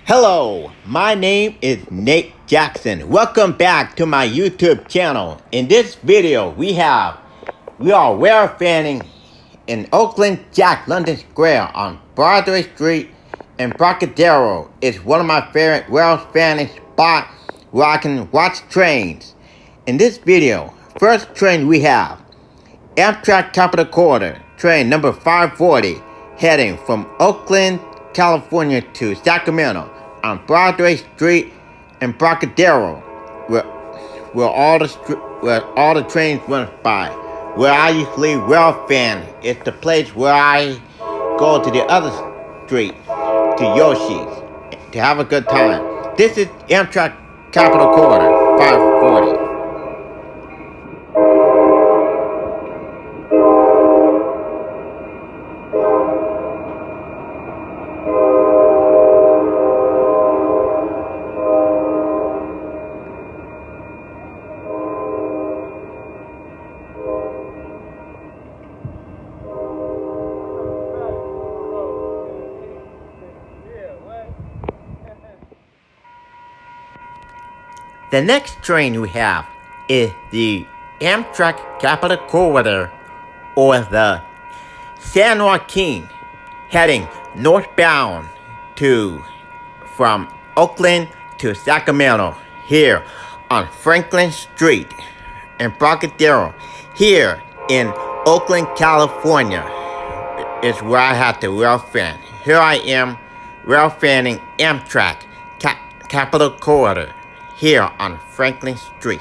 Hello, my name is Nate Jackson. Welcome back to my YouTube channel. In this video, we are railfanning in Oakland, Jack London Square on Broadway Street in Embarcadero. It's one of my favorite railfanning spots where I can watch trains. In this video, first train we have Amtrak Capital Corridor, train number 540, heading from Oakland, California to Sacramento on Broadway Street in Embarcadero, where all the trains run by. Where I usually railfan, it's the place where I go to the other street, to Yoshi's, to have a good time. This is Amtrak Capital Corridor, 540. The next train we have is the Amtrak Capital Corridor, or the San Joaquin, heading northbound from Oakland to Sacramento, here on Franklin Street in Embarcadero, here in Oakland, California, is where I have to railfan. Here I am railfanning Amtrak Capital Corridor, here on Franklin Street.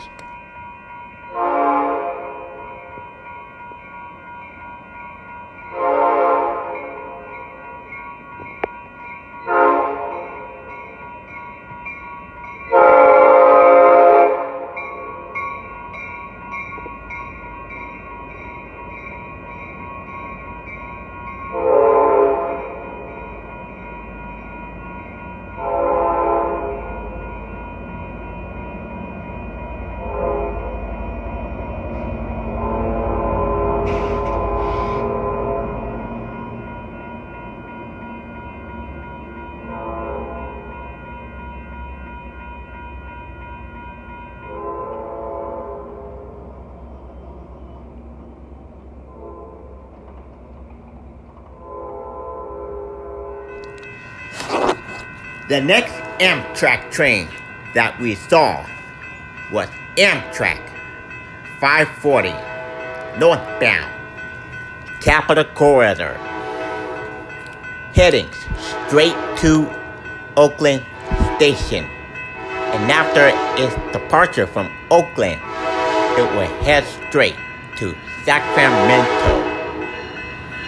The next Amtrak train that we saw was Amtrak 540 northbound Capital Corridor, heading straight to Oakland Station. And after its departure from Oakland, it will head straight to Sacramento,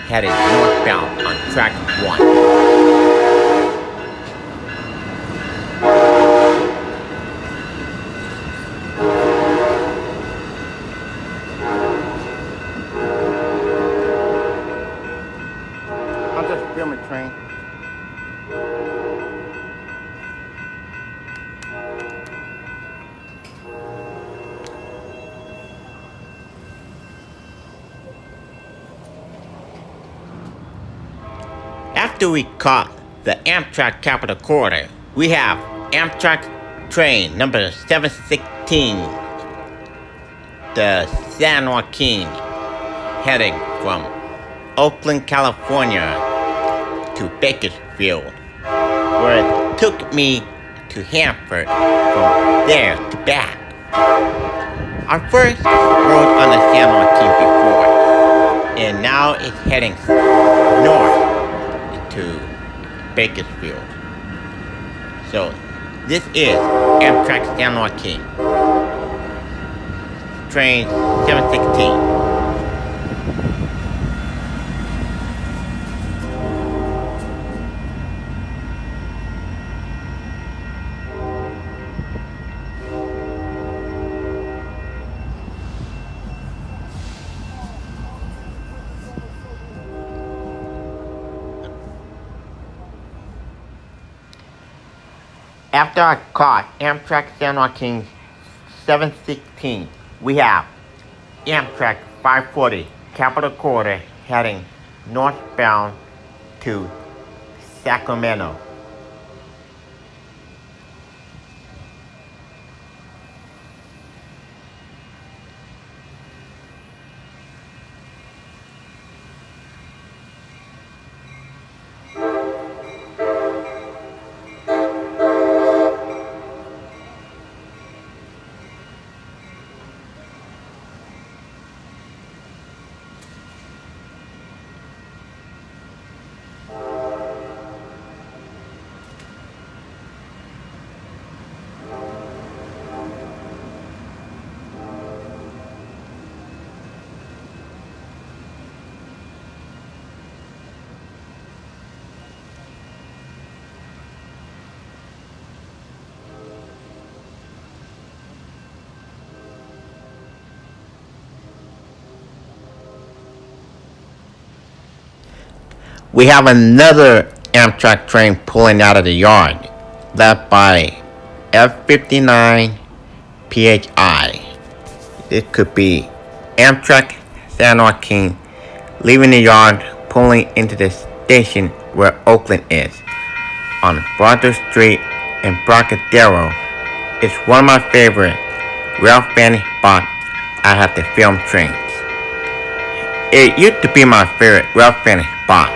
heading northbound on track 1. I'm just filming train. After we caught the Amtrak Capital Corridor, we have Amtrak train number 716, the San Joaquin, heading from Oakland, California to Bakersfield, where it took me to Hanford, from there to back. I first rode on the San Joaquin before, and now it's heading north to Bakersfield. So this is Amtrak San Joaquin, train 716. After I caught Amtrak San Joaquin 716, we have Amtrak 540 Capital Corridor heading northbound to Sacramento. we have another Amtrak train pulling out of the yard, led by F59 PHI. It could be Amtrak San Joaquin leaving the yard, pulling into the station where Oakland is, on Broadway Street in Embarcadero. It's one of my favorite Railfanning spots. I have to film trains. It used to be my favorite Railfanning spot,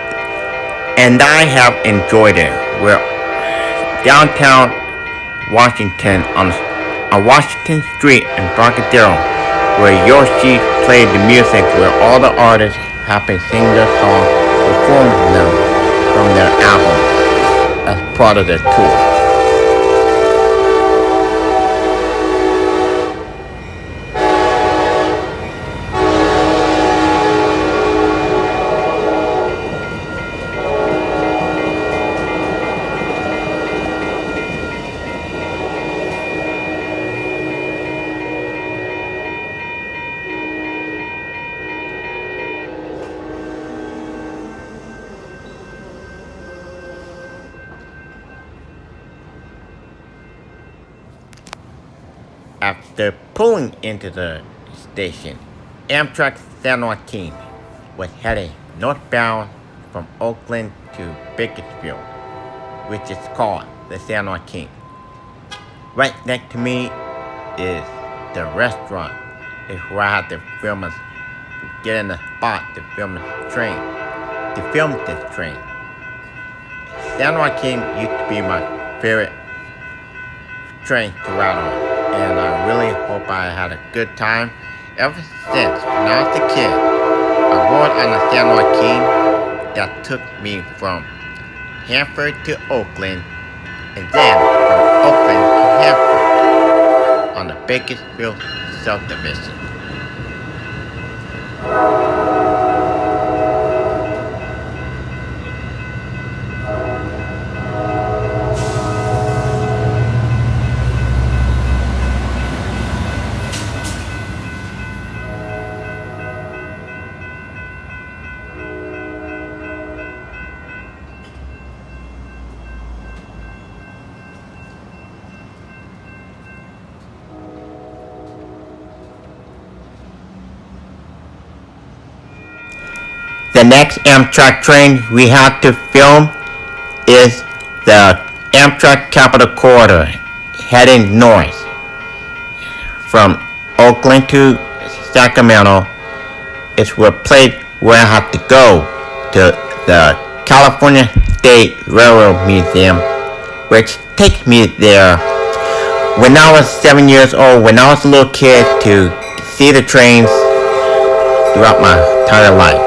and I have enjoyed it. We're downtown Washington on Washington Street in Embarcadero, where Yoshi played the music, where all the artists have been singing their songs, performing them from their album as part of their tour. After pulling into the station, Amtrak San Joaquin was heading northbound from Oakland to Bakersfield, which is called the San Joaquin. Right next to me is the restaurant. It's where I had to get in the spot to film this train. San Joaquin used to be my favorite train to ride on, and I really hope I had a good time. Ever since when I was a kid, I rode on the San Joaquin that took me from Hanford to Oakland, and then from Oakland to Hanford on the Bakersfield subdivision. The next Amtrak train we have to film is the Amtrak Capital Corridor heading north from Oakland to Sacramento. It's where I have to go to the California State Railroad Museum, which takes me there when I was 7 years old, when I was a little kid, to see the trains throughout my entire life.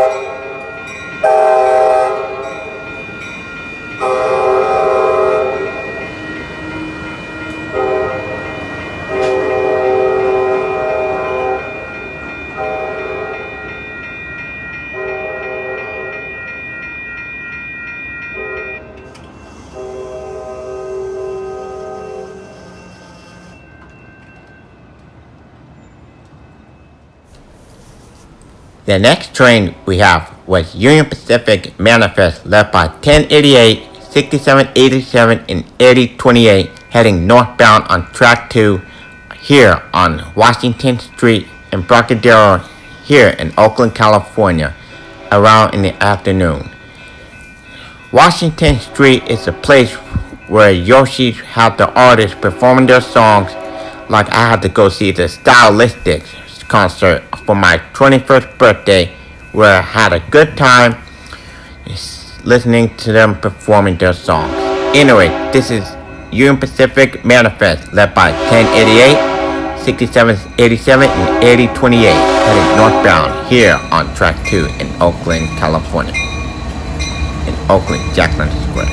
The next train we have was Union Pacific Manifest, led by 1088, 6787, and 8028, heading northbound on Track 2 here on Washington Street in Embarcadero here in Oakland, California, around in the afternoon. Washington Street is a place where Yoshi had the artists performing their songs, like I had to go see the Stylistics concert for my 21st birthday, where I had a good time listening to them performing their songs. Anyway, this is Union Pacific Manifest, led by 1088, 6787, and 8028, heading northbound here on Track 2 in Oakland, California. In Oakland, Jackson Square.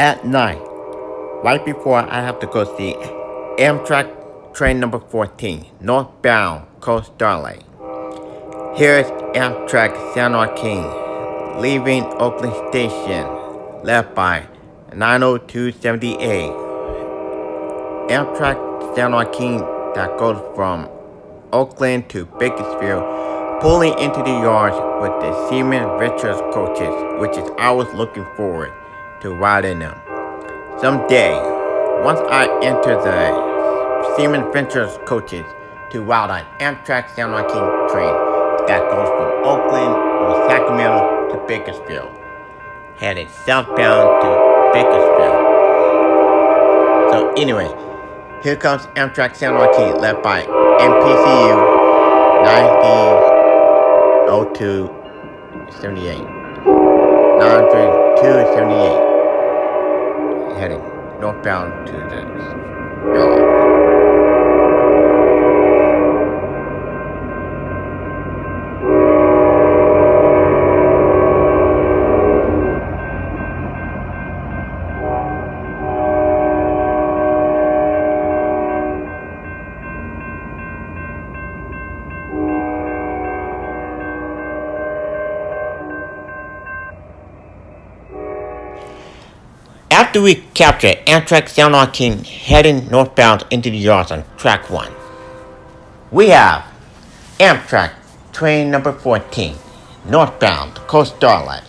at night, right before I have to go see Amtrak train number 14, northbound Coast Starlight. Here's Amtrak San Joaquin, leaving Oakland Station, left by 90278. Amtrak San Joaquin that goes from Oakland to Bakersfield, pulling into the yards with the Siemens Ventures coaches, which is I was looking forward to riding them. Someday, once I enter the Siemens Ventures coaches to ride an Amtrak San Joaquin train that goes from Oakland or Sacramento to Bakersfield, headed southbound to Bakersfield. So anyway, here comes Amtrak San Joaquin, led by MPCU 90278. 90278. Heading northbound to the yard. After we captured Amtrak San Joaquin heading northbound into the yards on track 1, we have Amtrak train number 14, northbound Coast Starlight,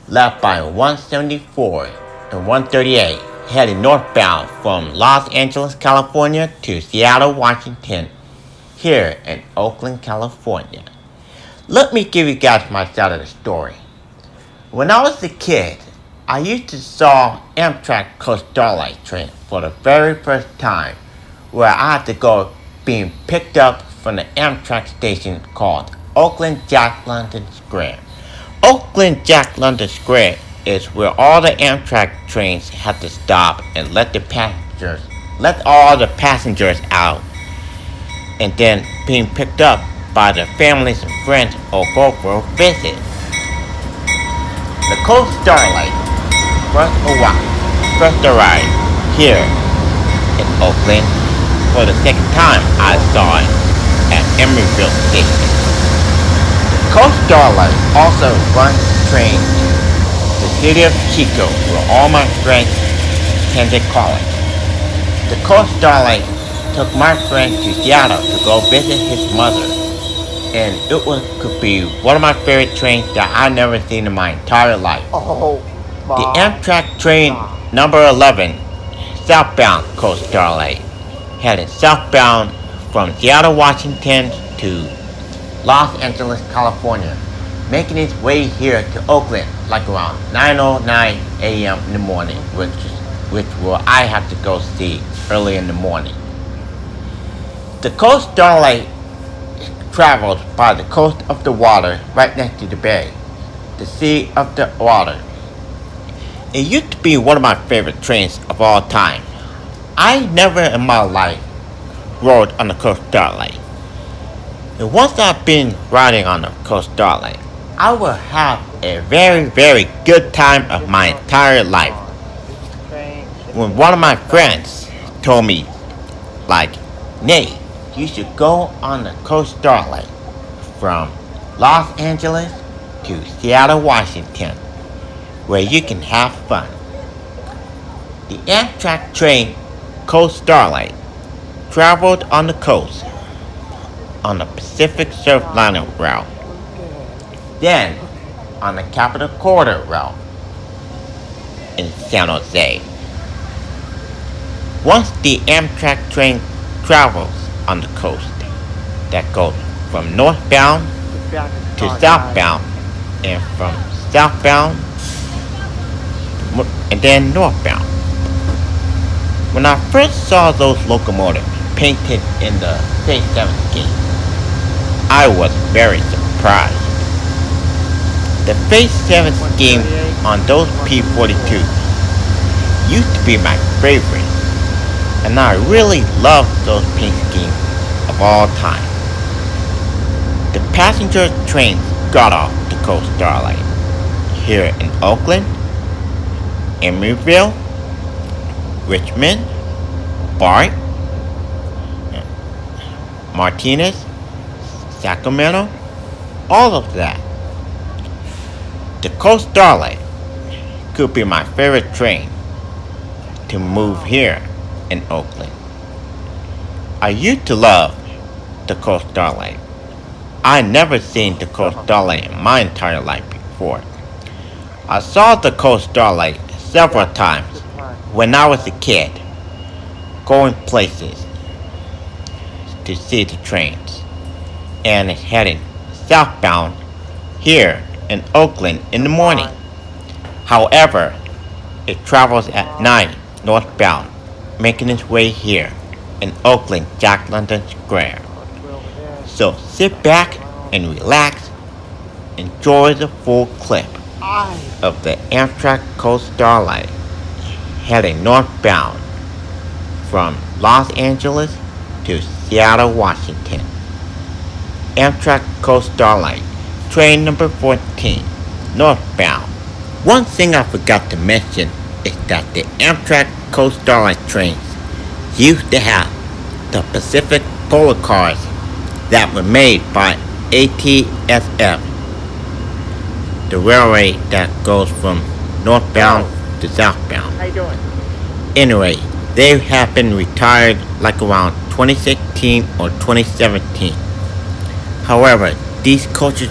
left by 174 and 138, heading northbound from Los Angeles, California to Seattle, Washington, here in Oakland, California. Let me give you guys my side of the story. When I was a kid, I used to saw Amtrak Coast Starlight train for the very first time, where I had to go being picked up from the Amtrak station called Oakland Jack London Square. Oakland Jack London Square is where all the Amtrak trains had to stop and let all the passengers out, and then being picked up by their families and friends or go for a visit. The Coast Starlight first arrived here in Oakland for the second time I saw it at Emeryville Station. The Coast Starlight also runs trains to the city of Chico, where all my friends attended college. The Coast Starlight took my friend to Seattle to go visit his mother, and could be one of my favorite trains that I've never seen in my entire life. The Amtrak train number 11, southbound Coast Starlight, headed southbound from Seattle, Washington to Los Angeles, California, making its way here to Oakland like around 9:09 a.m. in the morning, which will I have to go see early in the morning. The Coast Starlight traveled by the coast of the water right next to the bay, the sea of the water. It used to be one of my favorite trains of all time. I never in my life rode on the Coast Starlight. And once I've been riding on the Coast Starlight, I will have a very, very good time of my entire life. When one of my friends told me, Nate, you should go on the Coast Starlight from Los Angeles to Seattle, Washington, where you can have fun. The Amtrak train Coast Starlight traveled on the coast on the Pacific Surfliner route, then on the Capital Corridor route in San Jose. Once the Amtrak train travels on the coast that goes from northbound to southbound, and from southbound and then northbound. When I first saw those locomotives painted in the Phase 7 scheme, I was very surprised. The Phase 7 scheme on those P-42s used to be my favorite, and I really loved those paint schemes of all time. The passenger trains got off the Coast Starlight here in Oakland, Emeryville, Richmond, Bart, Martinez, Sacramento, all of that. The Coast Starlight could be my favorite train to move here in Oakland. I used to love the Coast Starlight. I never seen the Coast Starlight in my entire life before. I saw the Coast Starlight several times when I was a kid, going places to see the trains, and it's heading southbound here in Oakland in the morning. However, it travels at night northbound, making its way here in Oakland Jack London Square. So sit back and relax, enjoy the full clip of the Amtrak Coast Starlight heading northbound from Los Angeles to Seattle, Washington. Amtrak Coast Starlight, train number 14, northbound. One thing I forgot to mention is that the Amtrak Coast Starlight trains used to have the Pacific Polar cars that were made by ATSF, the railway that goes from northbound to southbound. How you doing? Anyway, they have been retired like around 2016 or 2017. However, these coaches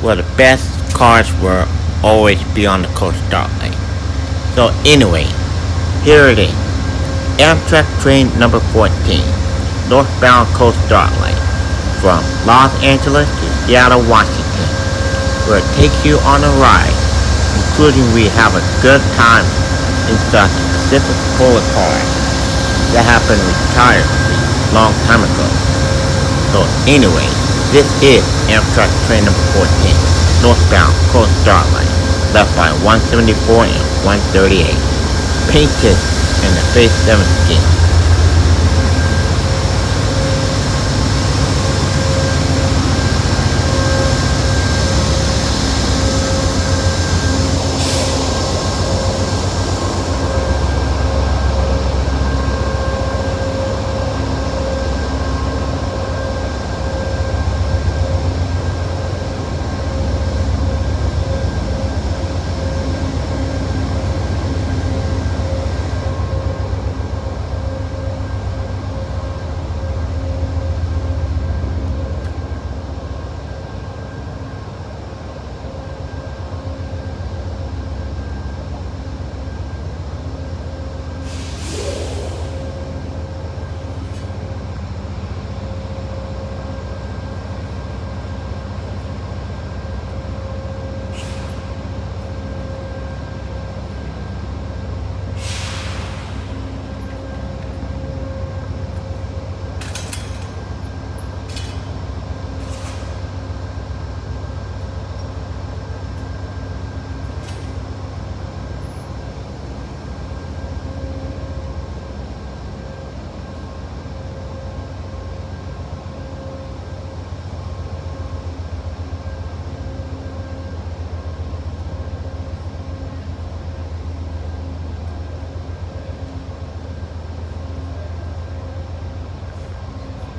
were the best cars, were always be on the Coast Starlight. So anyway, here it is. Amtrak train number 14, northbound Coast Starlight, from Los Angeles to Seattle, Washington, where it takes you on a ride, including we have a good time inside the Pacific Polar cars that have been retired a long time ago. So anyway, this is Amtrak train number 14, northbound Coast Starlight, left by 174 and 138, painted in the Phase 7 scheme.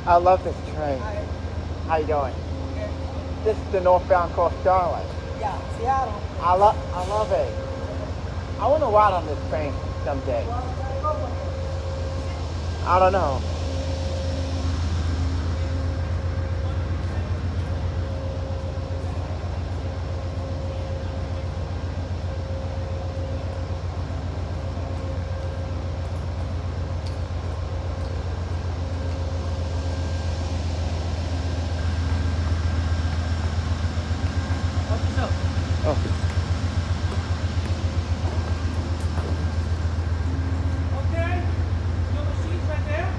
I love this train. How you doing? This is the northbound Coast Starlight. Yeah, Seattle. I love it. I want to ride on this train someday. I don't know. Oh. Okay. You have a seat right there?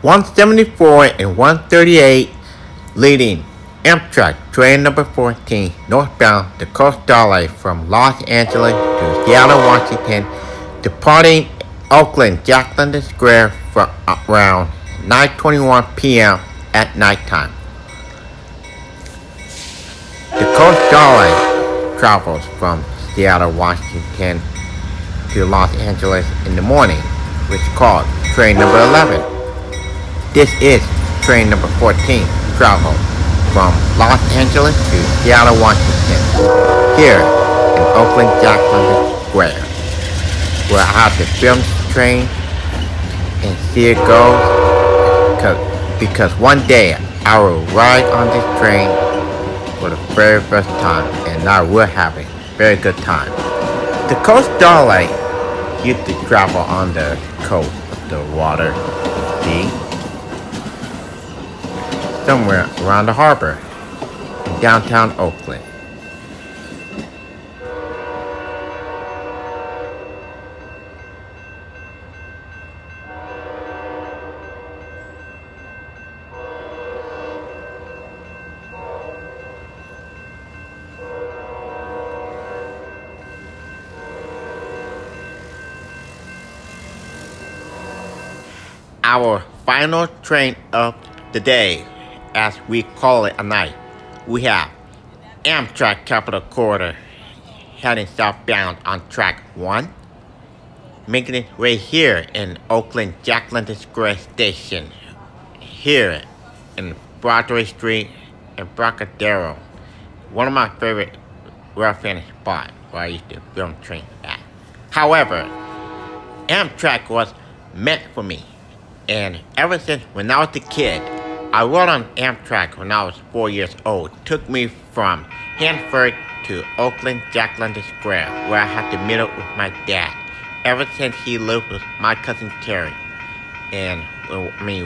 174 and 138 leading Amtrak train number 14 northbound to Coast Starlight from Los Angeles to Seattle, Washington, departing Oakland Jack London Square from around 9:21 p.m. at nighttime. The Coast Starlight travels from Seattle, Washington to Los Angeles in the morning, which is called train number 11. This is train number 14, travel from Los Angeles to Seattle, Washington, here in Oakland Jack London Square, where I have to film the train and see it go, because one day I will ride on this train for the very first time, and I will have a very good time. The Coast Starlight used to travel on the coast of the water, sea, somewhere around the harbor in downtown Oakland. Our final train of the day, as we call it a night, we have Amtrak Capital Corridor heading southbound on track 1, making its way here in Oakland Jack London Square Station, here in Broadway Street and Brocadero, one of my favorite Railfanning spots where I used to film trains at. However, Amtrak was meant for me. And ever since when I was a kid, I rode on Amtrak when I was 4 years old. It took me from Hanford to Oakland Jack London Square, where I had to meet up with my dad. Ever since he lived with my cousin Terry, and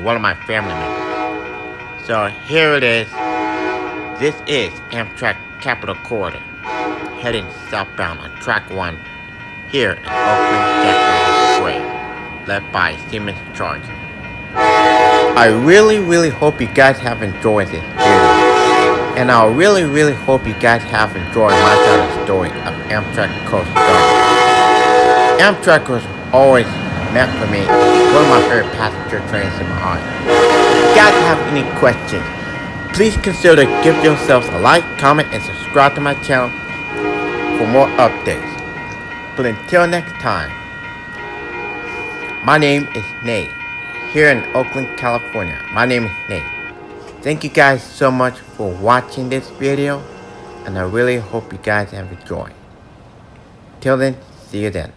one of my family members. So here it is. This is Amtrak Capital Corridor, heading southbound on track 1, here in Oakland Jack London Square, led by Siemens Charge. I really hope you guys have enjoyed this video, and I really hope you guys have enjoyed my side of the story of Amtrak Coast Starlight. Amtrak was always meant for me, one of my favorite passenger trains in my heart. If you guys have any questions, please consider giving yourselves a like, comment, and subscribe to my channel for more updates. But until next time, my name is Nate. Here in Oakland, California. My name is Nate. Thank you guys so much for watching this video, and I really hope you guys have enjoyed. Till then, see you then.